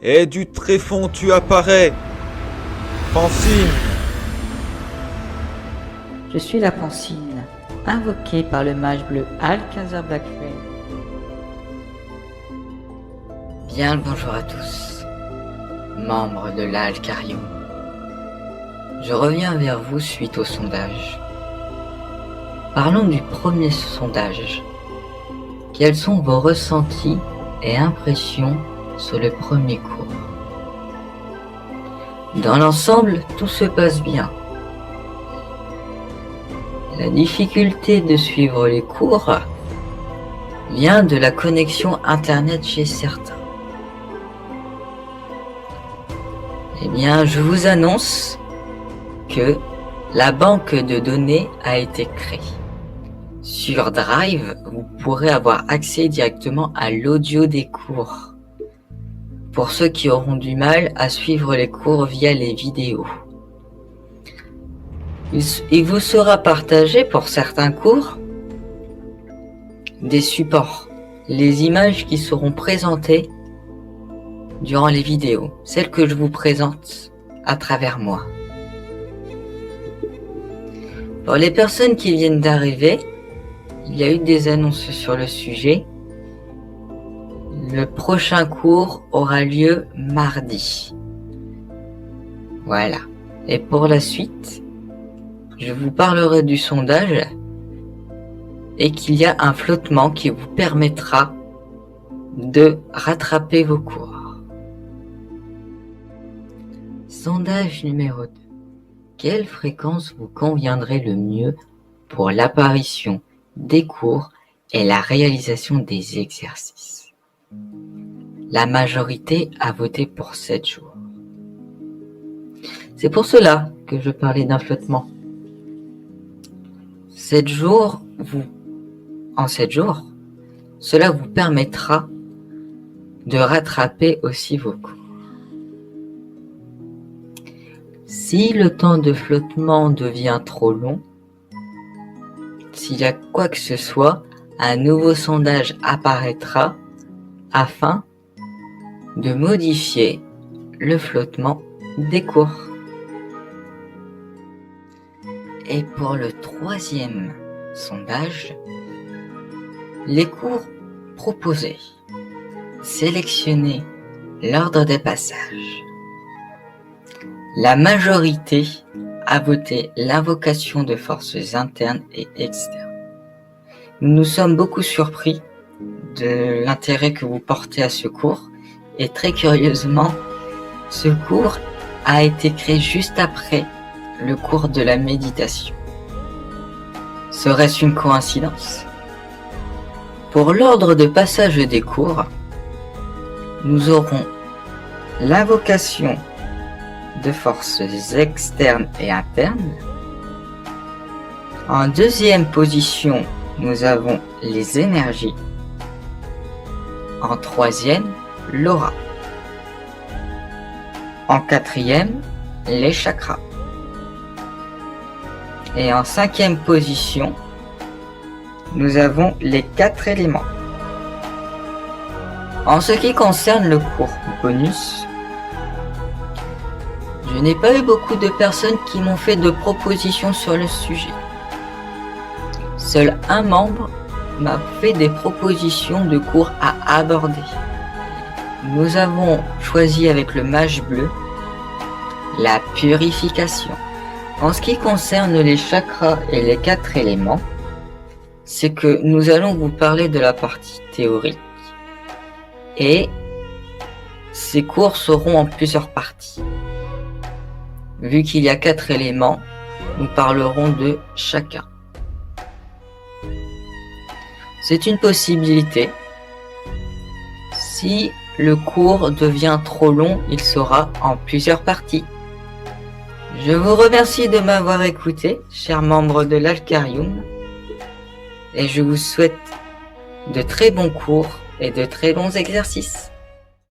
et du tréfonds tu apparais. Francine, Je suis la Pancine, invoquée par le mage bleu Alcazar Blackflame. Bien le bonjour à tous, membres de l'Alcarium. Je reviens vers vous suite au sondage. Parlons du premier sondage. Quels sont vos ressentis et impressions sur le premier cours? Dans l'ensemble, tout se passe bien. La difficulté de suivre les cours vient de la connexion Internet chez certains. Eh bien, je vous annonce que la banque de données a été créée. Sur Drive, vous pourrez avoir accès directement à l'audio des cours. Pour ceux qui auront du mal à suivre les cours via les vidéos. Il vous sera partagé pour certains cours des supports, les images qui seront présentées durant les vidéos, celles que je vous présente à travers moi. Pour les personnes qui viennent d'arriver, il y a eu des annonces sur le sujet. Le prochain cours aura lieu mardi. Voilà. Et pour la suite, je vous parlerai du sondage et qu'il y a un flottement qui vous permettra de rattraper vos cours. Sondage numéro 2. Quelle fréquence vous conviendrait le mieux pour l'apparition des cours et la réalisation des exercices? La majorité a voté pour 7 jours. C'est pour cela que je parlais d'un flottement. 7 jours, en 7 jours, cela vous permettra de rattraper aussi vos cours. Si le temps de flottement devient trop long, s'il y a quoi que ce soit, un nouveau sondage apparaîtra afin de modifier le flottement des cours. Et pour le troisième sondage, les cours proposés. Sélectionnez l'ordre des passages. La majorité a voté l'invocation de forces internes et externes. Nous nous sommes beaucoup surpris de l'intérêt que vous portez à ce cours et très curieusement, ce cours a été créé juste après le cours de la méditation. Serait-ce une coïncidence? Pour l'ordre de passage des cours, nous aurons l'invocation de forces externes et internes. En deuxième position, nous avons les énergies. En troisième, l'aura. En quatrième, les chakras. Et en cinquième position, nous avons les 4 éléments. En ce qui concerne le cours bonus, je n'ai pas eu beaucoup de personnes qui m'ont fait de propositions sur le sujet. Seul un membre m'a fait des propositions de cours à aborder. Nous avons choisi avec le mage bleu la purification. En ce qui concerne les chakras et les 4 éléments, c'est que nous allons vous parler de la partie théorique et ces cours seront en plusieurs parties. Vu qu'il y a 4 éléments, nous parlerons de chacun. C'est une possibilité. Si le cours devient trop long, il sera en plusieurs parties. Je vous remercie de m'avoir écouté, chers membres de l'Alcarium, et je vous souhaite de très bons cours et de très bons exercices.